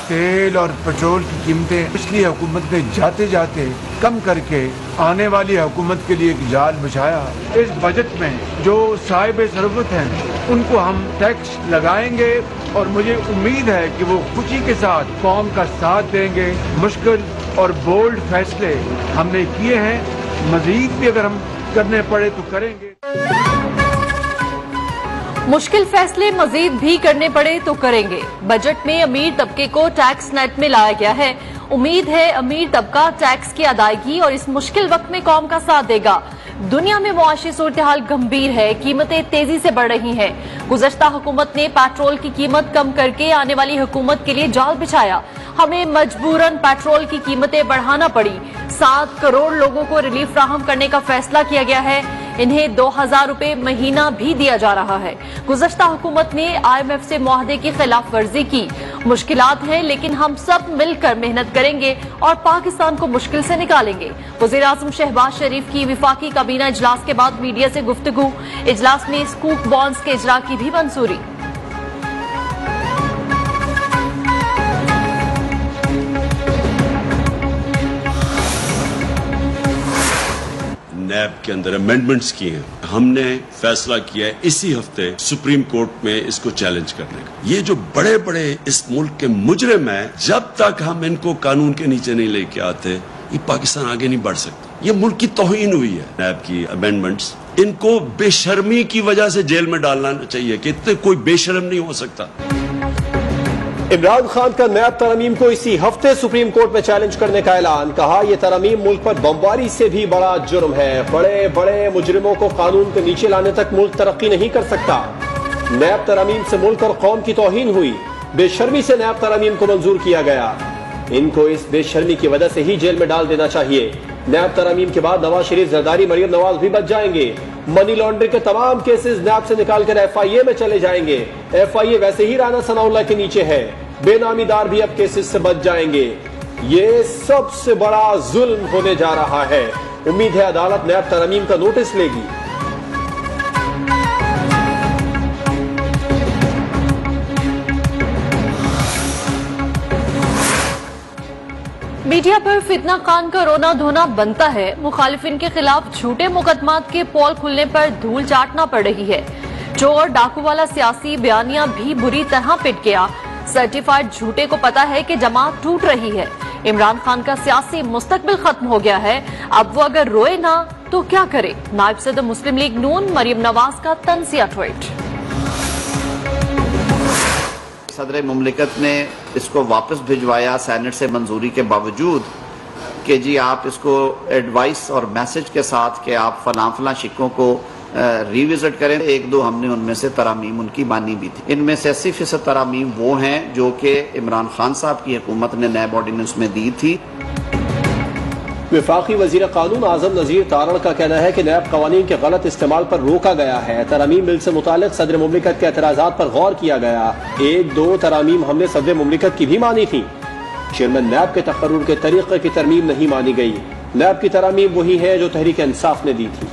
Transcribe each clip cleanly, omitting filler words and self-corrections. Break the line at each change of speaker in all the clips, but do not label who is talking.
तेल और पेट्रोल की कीमतें पिछली हुकूमत ने जाते जाते कम करके आने वाली हुकूमत के लिए एक जाल बिछाया। इस बजट में जो साहिब ज़रूरत हैं उनको हम टैक्स लगाएंगे और मुझे उम्मीद है कि वो खुशी के साथ कौम का साथ देंगे। मुश्किल और बोल्ड फैसले हमने किए हैं, मजीद भी अगर हम करने पड़े तो करेंगे।
मुश्किल फैसले मजीद भी करने पड़े तो करेंगे। बजट में अमीर तबके को टैक्स नेट में लाया गया है। उम्मीद है अमीर तबका टैक्स की अदायगी और इस मुश्किल वक्त में कौम का साथ देगा। दुनिया में मुआशी सूरत-ए-हाल गंभीर है, कीमतें तेजी से बढ़ रही हैं। गुज़श्ता हुकूमत ने पेट्रोल की कीमत कम करके आने वाली हुकूमत के लिए जाल बिछाया। हमें मजबूरन पेट्रोल की कीमतें बढ़ाना पड़ी। 7 करोड़ लोगों को रिलीफ फ्राहम करने का फैसला किया गया है। इन्हें 2000 रुपए महीना भी दिया जा रहा है। गुज़श्ता हुकूमत ने IMF से मुआहदे की खिलाफ वर्जी की। मुश्किलात हैं लेकिन हम सब मिलकर मेहनत करेंगे और पाकिस्तान को मुश्किल से निकालेंगे। वज़ीर आज़म शहबाज शरीफ की विफाकी काबीना इजलास के बाद मीडिया से गुफ्तगू। इजलास में स्कूप बॉन्ड्स के इजरा की भी मंजूरी।
नैब के अंदर अमेंडमेंट्स किए हैं। हमने फैसला किया है इसी हफ्ते सुप्रीम कोर्ट में इसको चैलेंज करने का। ये जो बड़े बड़े इस मुल्क के मुजरिम हैं, जब तक हम इनको कानून के नीचे नहीं लेके आते, ये पाकिस्तान आगे नहीं बढ़ सकता। ये मुल्क की तौहीन हुई है। नैब की अमेंडमेंट्स, इनको बेशर्मी की वजह से जेल में डालना चाहिए कि इतने कोई बेशर्म नहीं हो सकता।
इमरान खान का नैब तरमीम को इसी हफ्ते सुप्रीम कोर्ट में चैलेंज करने का ऐलान। कहा यह तरमीम मुल्क पर बमबारी से भी बड़ा जुर्म है। बड़े बड़े मुजरिमों को कानून के नीचे लाने तक मुल्क तरक्की नहीं कर सकता। नैब तरमीम से मुल्क और कौम की तौहीन हुई। बेशर्मी से नैब तरमीम को मंजूर किया गया। इनको इस बेशर्मी की वजह से ही जेल में डाल देना चाहिए। नैब तरमीम के बाद नवाज शरीफ, जरदारी, मरियम नवाज भी बच जाएंगे। मनी लॉन्ड्रिंग के तमाम केसेस नैब से निकालकर FIA में चले जाएंगे। FIA वैसे ही राना सनाउल्लाह के नीचे है। बेनामीदार भी अब केसेस से बच जाएंगे। ये सबसे बड़ा जुल्म होने जा रहा है। उम्मीद है अदालत नैब तरमीम का नोटिस लेगी।
मीडिया पर फितना खान का रोना धोना बनता है। मुखालिफिन के खिलाफ झूठे मुकदमात के पोल खुलने पर धूल चाटना पड़ रही है। चोर डाकू वाला सियासी बयानिया भी बुरी तरह पिट गया। सर्टिफाइड झूठे को पता है कि जमात टूट रही है। इमरान खान का सियासी मुस्तकबिल खत्म हो गया है। अब वो अगर रोए ना तो क्या करे। नायब सदर मुस्लिम लीग नून मरियम नवाज का तंजिया ट्वीट।
सदर मुमलिकत ने इसको वापस भिजवाया सेनेट से मंजूरी के बावजूद कि जी आप इसको एडवाइस और मैसेज के साथ कि आप फलां शिक्कों को रिविजिट करें। 1-2 हमने उनमें से तरामीम उनकी मानी भी थी। इनमें से 80% तरामीम वो हैं जो कि इमरान खान साहब की हुकूमत ने नैब ऑर्डिनेंस में दी थी।
वफाकी वजीर कानून आजम नजीर तारण का कहना है कि नैब कवानीन के गलत इस्तेमाल पर रोका गया है। तरामीम बिल से मुतालिक सदर मुमलिकत के एतराजात पर गौर किया गया। 1-2 तरामीम हमने सदर मुमलिकत की भी मानी थी। चेयरमैन नैब के तकर्रुर के तरीके की तरमीम नहीं मानी गई। नैब की तरामीम वही है जो तहरीक इंसाफ ने दी थी।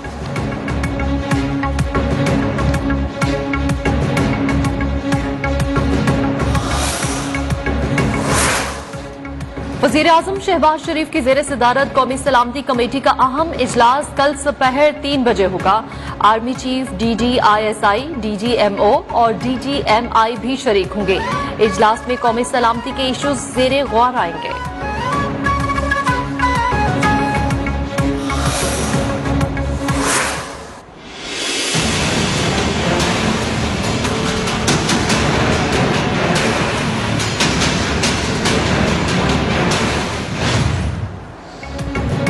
वज़ीर आज़म शहबाज शरीफ की ज़ेर सदारत कौमी सलामती कमेटी का अहम इजलास कल दोपहर 3 बजे होगा। आर्मी चीफ, DG/ISI, DGMO और DGMI भी शरीक होंगे। इजलास में कौमी सलामती के इशूज ज़ेरे गौर आएंगे।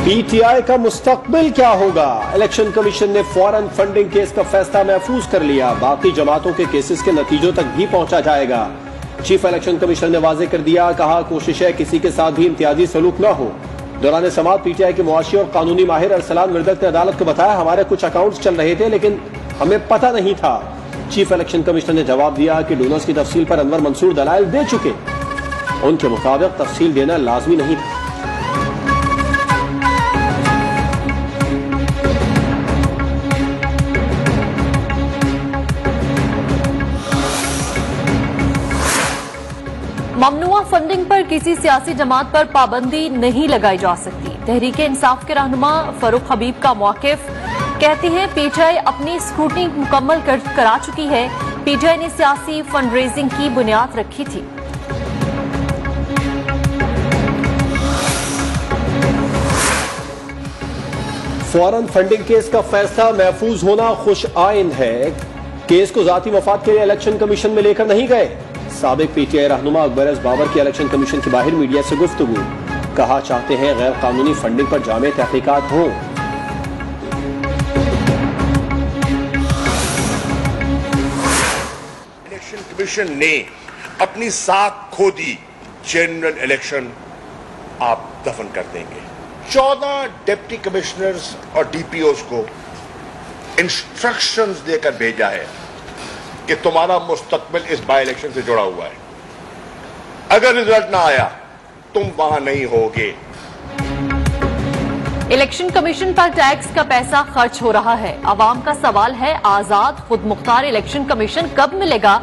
PTI का मुस्तकबिल क्या होगा। इलेक्शन कमीशन ने फौरन फंडिंग केस का फैसला महफूज कर लिया। बाकी जमातों के केसेस के नतीजों तक भी पहुंचा जाएगा। चीफ इलेक्शन कमिश्नर ने वाजे कर दिया। कहा कोशिश है किसी के साथ भी इम्तियाजी सलूक न हो। दौरान समात PTI के मुआशी और कानूनी माहिर अरसलान मिर्दत ने अदालत को बताया हमारे कुछ अकाउंट्स चल रहे थे लेकिन हमें पता नहीं था। चीफ इलेक्शन कमिश्नर ने जवाब दिया कि डोनर्स की तफसील पर अनवर मंसूर दलाइल दे चुके। उनके मुताबिक तफसील देना लाजमी नहीं था।
ममनुआ फंडिंग पर किसी सियासी जमात पर पाबंदी नहीं लगाई जा सकती। तहरीक इंसाफ के रहनुमा फरूक हबीब का मौकिफ, कहते हैं पीटीआई अपनी स्क्रूटनी मुकम्मल करा चुकी है। पीटीआई ने सियासी फंड रेजिंग की बुनियाद रखी थी।
फौरन फंडिंग केस का फैसला महफूज होना खुश आइन है। केस को जाती मफाद के लिए इलेक्शन कमीशन में लेकर नहीं गए। साबिक पीटीआई रहनुमा अकबर एस बाबर की इलेक्शन कमीशन के बाहर मीडिया से गुफ्तगू, कहा चाहते हैं गैर कानूनी फंडिंग पर जामे तहकीकात हों।
इलेक्शन कमीशन ने अपनी साख खो दी, जनरल इलेक्शन आप दफन कर देंगे। 14 डिप्टी कमिश्नर्स और डीपीओज को इंस्ट्रक्शंस देकर भेजा है कि तुम्हारा मुस्तकबिल इस बाई इलेक्शन से जुड़ा हुआ है, अगर रिजल्ट ना आया तुम वहां नहीं होगे।
इलेक्शन कमीशन पर टैक्स का पैसा खर्च हो रहा है। आवाम का सवाल है, आजाद खुद मुख्तार इलेक्शन कमीशन कब मिलेगा?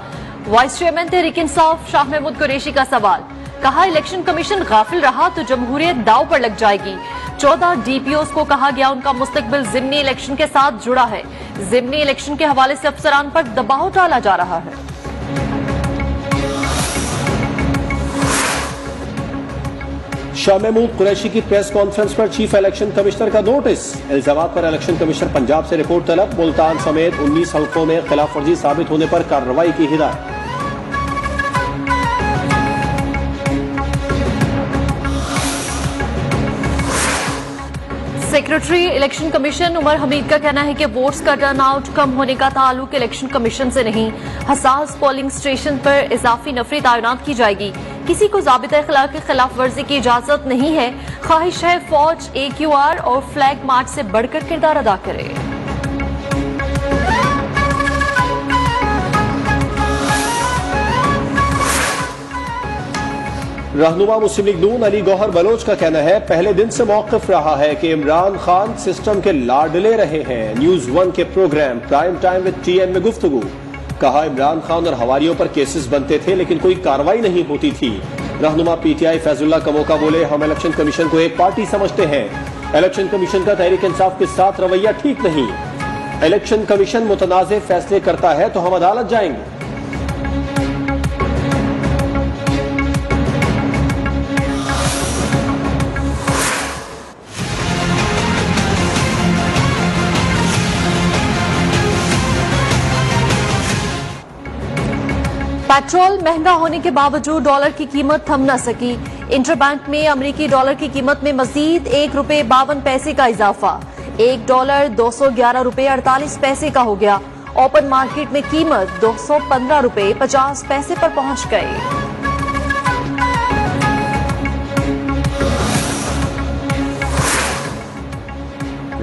वाइस चेयरमैन तहरीक इंसाफ शाह महमूद कुरैशी का सवाल, कहा इलेक्शन कमीशन गाफिल रहा तो जमहूरियत दाव पर लग जाएगी। 14 डीपीओज को कहा गया उनका मुस्तकबिल जिमनी इलेक्शन के साथ जुड़ा है। जिमनी इलेक्शन के हवाले से अफसरान पर दबाव डाला जा रहा है।
शाह महमूद कुरैशी की प्रेस कॉन्फ्रेंस पर चीफ इलेक्शन कमिश्नर का नोटिस, इल्जामात पर इलेक्शन कमिश्नर पंजाब से रिपोर्ट तलब। मुल्तान समेत 19 हल्कों में खिलाफ वर्जी साबित होने पर कार्रवाई की हिदायत।
Secretary election commission Umar Hamid का कहना है कि वोट्स का टर्नआउट कम होने का ताल्लुक इलेक्शन कमीशन से नहीं, हसास पोलिंग स्टेशन पर इजाफी नफरी तैनात की जाएगी। किसी को ज़ाबिता अखलाक की खिलाफ वर्जी की इजाजत नहीं है। ख्वाहिश है फौज AQR और फ्लैग मार्च से बढ़कर किरदार अदा करे।
रहनुमा मुस्लिम लीग नून अली गौहर बलोच का कहना है, पहले दिन से मौक़िफ रहा है कि इमरान खान सिस्टम के लाडले रहे हैं। न्यूज 1 के program prime time with TN में गुफ्तगू, कहा इमरान खान और हवारियों पर केसेस बनते थे लेकिन कोई कार्रवाई नहीं होती थी। रहनुमा PTI फैजुल्लाह कमोका बोले, हम इलेक्शन कमीशन को एक पार्टी समझते हैं। इलेक्शन कमीशन का तहरीक इंसाफ के साथ रवैया ठीक नहीं। इलेक्शन कमीशन मुतनाज़े फैसले करता है तो हम अदालत जाएंगे।
पेट्रोल महंगा होने के बावजूद डॉलर की कीमत थम न सकी। इंटरबैंक में अमेरिकी डॉलर की कीमत में मजीद ₹1.52 का इजाफा। $1 $211.48 का हो गया। ओपन मार्केट में कीमत $215.50 पर पहुंच गई।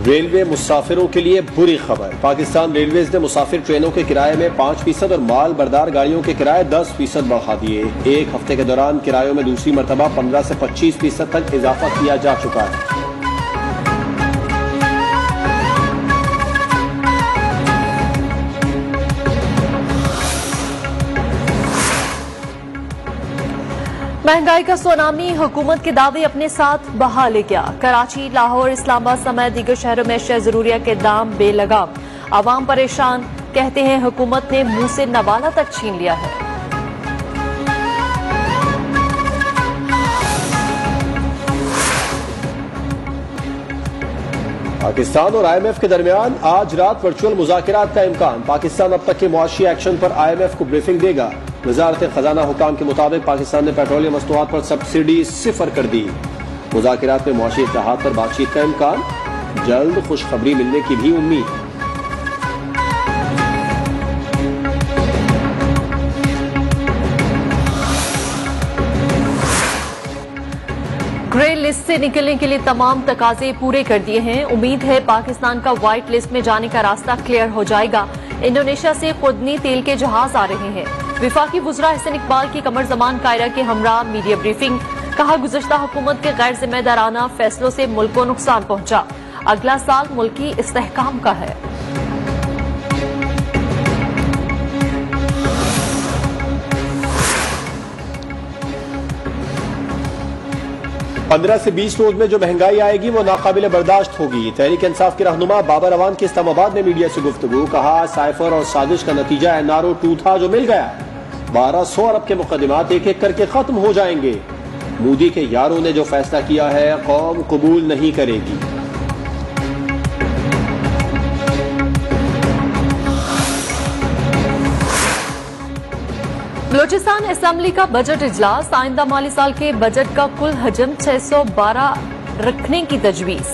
रेलवे मुसाफिरों के लिए बुरी खबर, पाकिस्तान रेलवेज ने मुसाफिर ट्रेनों के किराए में 5% और माल बरदार गाड़ियों के किराए 10% बढ़ा दिए। एक हफ्ते के दौरान किरायों में दूसरी मरतबा 15 से 25% तक इजाफा किया जा चुका है।
महंगाई का सुनामी हुकूमत के दावे अपने साथ बहा ले गया। कराची, लाहौर, इस्लामाबाद समेत दीगर शहरों में अशिया जरूरिया के दाम बेलगाम। आवाम परेशान, कहते हैं हुकूमत ने मुंह से नवाला तक छीन लिया है।
पाकिस्तान और IMF के दरमियान आज रात वर्चुअल मुज़ाकरात का इम्कान। पाकिस्तान अब तक के मुआशी एक्शन पर IMF को ब्रीफिंग देगा। वजारत खजाना हुकाम के मुताबिक पाकिस्तान ने पेट्रोलियम मस्तूआत पर सब्सिडी 0 कर दी। मुज़ाकरात में मुआशी इत्तेहाद पर बातचीत का इम्कान, जल्द खुशखबरी मिलने की भी उम्मीद।
ग्रे लिस्ट से निकलने के लिए तमाम तकाजे पूरे कर दिए हैं। उम्मीद है पाकिस्तान का व्हाइट लिस्ट में जाने का रास्ता क्लियर हो जाएगा। इंडोनेशिया से खुदनी तेल के जहाज आ रहे हैं। विफाकी वुज़रा अहसन इकबाल की कमर जमान कायरा के हमरा मीडिया ब्रीफिंग, कहा गुज़श्ता हुकूमत के गैर जिम्मेदाराना फैसलों से मुल्क को नुकसान पहुंचा। अगला साल मुल्की इस्तेहकाम का है।
15 से 20 रोज में जो महंगाई आएगी वो नाकाबिले बर्दाश्त होगी। तहरीक इंसाफ के रहनुमा बाबर अवान के इस्लामाबाद में मीडिया से गुफ्तगू, कहा साइफर और साजिश का नतीजा NRO 2 था जो मिल गया। 1200 अरब के मुकदमात एक एक करके खत्म हो जाएंगे। मोदी के यारों ने जो फैसला किया है कौम कबूल नहीं करेगी।
बलूचिस्तान असेंबली का बजट इजलास, आइंदा माली साल के बजट का कुल हजम 612 रखने की तजवीज।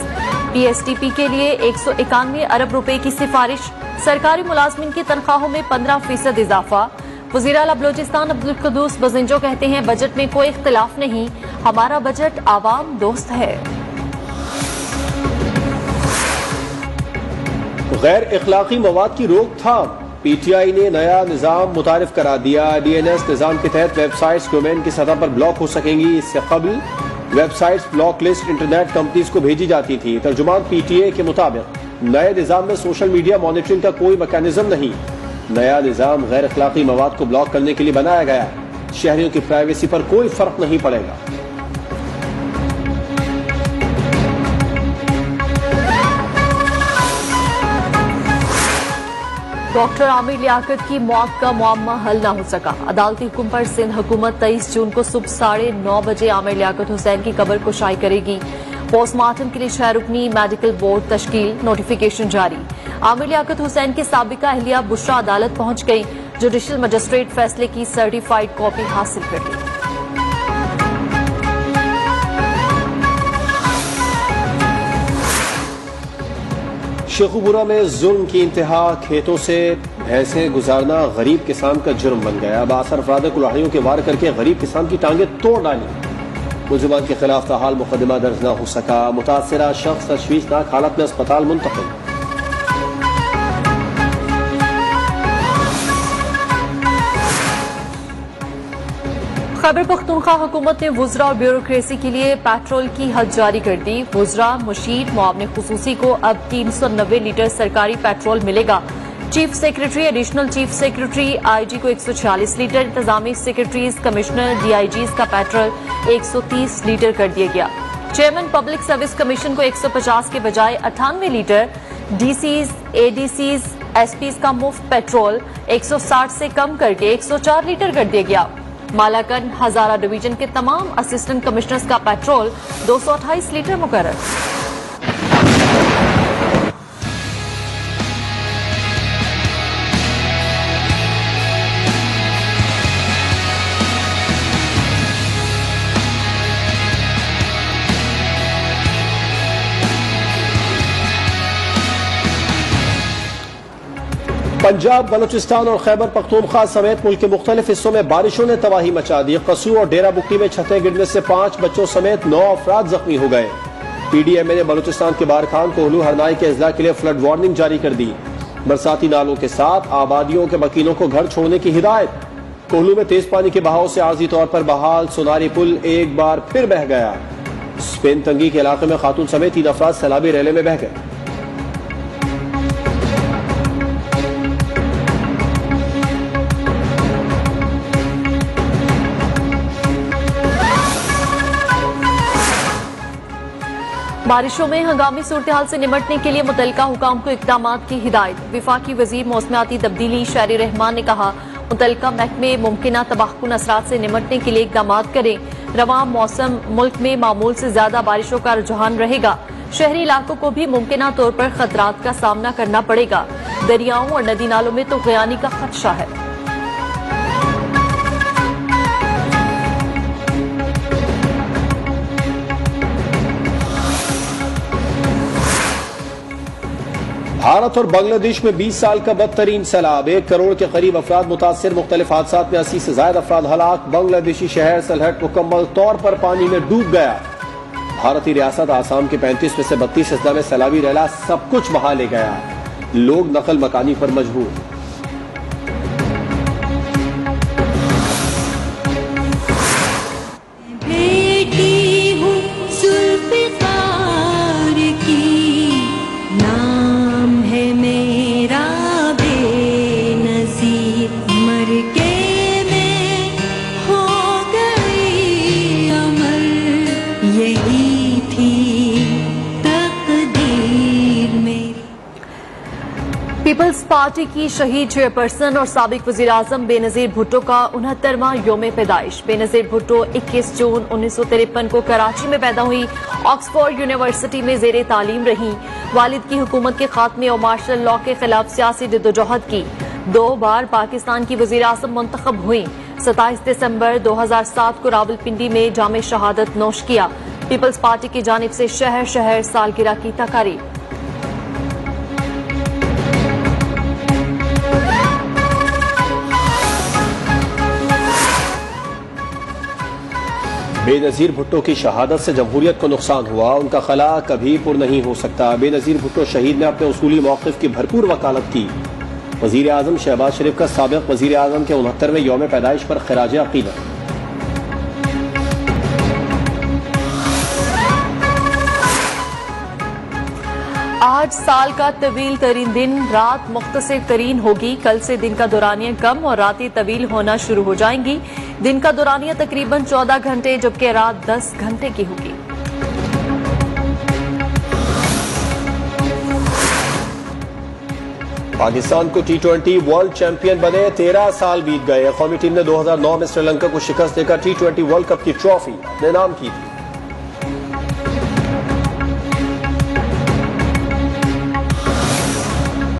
PSTP के लिए 191 अरब रुपए की सिफारिश। सरकारी मुलाजमिन की तनख्वाहों में 15% इजाफा। वज़ीर आला बलूचिस्तान अब्दुल कुद्दूस बजिंजो कहते हैं बजट में कोई इख्तिलाफ नहीं, हमारा बजट आवाम दोस्त है।
गैर इखलाकी मवाद की रोकथाम, PTI ने नया निजाम मुतारिफ करा दिया। DNS निजाम के तहत वेबसाइट्स डोमेन की सतह पर ब्लॉक हो सकेंगी। इससे कबल websites block list internet companies को भेजी जाती थी। तर्जुमान PTA के मुताबिक नए निजाम में सोशल मीडिया मॉनिटरिंग का कोई मैकेनिज्म नहीं। नया निजाम गैर अखलाकी मवाद को ब्लॉक करने के लिए बनाया गया है। शहरियों की प्राइवेसी पर कोई फर्क नहीं पड़ेगा।
डॉक्टर आमिर लियाकत की मौत का मुअम्मा हल न हो सका। अदालती हुक्म पर सिंध हुकूमत 23 जून को सुबह 9:30 बजे आमिर लियाकत हुसैन की कब्र को शाई करेगी। पोस्टमार्टम के लिए 6 रुकनी मेडिकल बोर्ड तश्कील, नोटिफिकेशन जारी। आमिर लियाकत हुसैन की साबिका अहलिया बुशरा अदालत पहुंच गई। जुडिशल मजिस्ट्रेट फैसले की सर्टिफाइड कॉपी हासिल कर ली।
शेखुपुरा में जुल्म की इंतहा, खेतों से भैंसें गुजारना गरीब किसान का जुर्म बन गया। बासर अफराद ने कुल्हाड़ियों के वार करके गरीब किसान की टांगें तोड़ डाली। मुलजिमान के खिलाफ ताहाल मुकदमा दर्ज न हो सका। मुतासिरा शख्स तशवीशनाक हालत में अस्पताल मुंतकिल।
खैबर पख्तूनख्वा हुकूमत ने वुज़रा और ब्यूरोक्रेसी के लिए पेट्रोल की हद जारी कर दी। वुज़रा, मुशीर, मुआवने खुसूसी को अब 390 लीटर सरकारी पेट्रोल मिलेगा। Chief secretary, additional chief secretary, IG को 146 लीटर, इंतजामी सेक्रेटरीज, कमिश्नर, DIGs का पेट्रोल 130 लीटर कर दिया गया। चेयरमैन पब्लिक सर्विस कमीशन को 150 के बजाय 98 लीटर, DCs, ADCs, SPs का मुफ्त पेट्रोल 160 से कम करके 104 लीटर कर दिया गया। मालाकन, हजारा डिवीजन के तमाम असिस्टेंट कमिश्नर्स का पेट्रोल 228 लीटर मुकर्रर।
पंजाब, बलूचिस्तान और खैबर पख्तूनख्वा समेत मुल्क के मुख्तलिफ हिस्सों में बारिशों ने तबाही मचा दी। कसू और डेरा बुक्टी में छतें गिरने से 5 बच्चों समेत 9 अफराद जख्मी हो गए। PDMA ने बलूचिस्तान के बारखान, कोहलू, हरनाई के अजला के लिए फ्लड वार्निंग जारी कर दी। बरसाती नालों के साथ आबादियों के मकीनों को घर छोड़ने की हिदायत। कोहलू में तेज पानी के बहाव से आर्जी तौर पर बहाल सोनारी पुल एक बार फिर बह गया। स्पेन तंगी के इलाके में खातून समेत 3 अफराद सैलाबी रैले में बह गए।
बारिशों में हंगामी सूरत-ए-हाल से निमटने के लिए मुतल्लिका हुकाम को इक़दामात की हिदायत। विफाकी वजीर मौसमियाती तब्दीली शहरी रहमान ने कहा, मुतल्लिका महकमे मुमकिना तबाहकुन असरात से निमटने के लिए इक़दामात करें। रवां मौसम मुल्क में मामूल से ज्यादा बारिशों का रुझान रहेगा। शहरी इलाकों को भी मुमकिना तौर पर खतरात का सामना करना पड़ेगा। दरियाओं और नदी नालों में तो ग़ियानी का खदशा है।
भारत और बांग्लादेश में 20 साल का बदतरीन सैलाब, 1 करोड़ के करीब अफराद मुतासिर, मुख्तलिफ हादसात में 80 से ज्यादा अफराद हलाक। बांग्लादेशी शहर सलहट मुकम्मल तौर पर पानी में डूब गया। भारतीय रियासत आसाम के 35 में से 32 अजला में सैलाबी रैला सब कुछ बहा ले गया। लोग नकल मकानी पर मजबूर।
यही
पीपल्स पार्टी की शहीद चेयरपर्सन और साबिक वजीर-आजम बेनजीर भुट्टो का 69वां योम पैदाइश। बेनजीर भुट्टो 21 जून 1953 को कराची में पैदा हुई, ऑक्सफोर्ड यूनिवर्सिटी में जेर तालीम रही। वालिद की हुकूमत के खात्मे और मार्शल लॉ के खिलाफ सियासी जद्दोजहद की। 2 बार पाकिस्तान की वजीर-आजम मुंतखब हुई। 27 दिसंबर 2007 को रावलपिंडी में जामे शहादत नोश किया। पीपल्स पार्टी की जानिब से शहर शहर सालगिरह की तकारीब।
बेनजीर भुट्टो की शहादत से जमहूरियत को नुकसान हुआ, उनका खला कभी पुर नहीं हो सकता। बेनजीर भुट्टो शहीद ने अपने उसूली मौक़िफ़ की भरपूर वकालत की। वज़ीर आज़म शहबाज शरीफ का साबिक़ वज़ीर आज़म के 69वें यौम पैदाइश पर खिराज अक़ीदत।
आज साल का तवील तरीन दिन, रात मुख्तसर तरीन होगी। कल से दिन का दौरानिया कम और रातें तवील होना शुरू हो जाएंगी। दिन का दौरानिया तकरीबन 14 घंटे जबकि रात 10 घंटे की होगी।
पाकिस्तान को T20 वर्ल्ड चैंपियन बने 13 साल बीत गए। कौमी टीम ने 2009 में श्रीलंका को शिकस्त देकर T20 वर्ल्ड कप की ट्रॉफी अपने नाम की थी।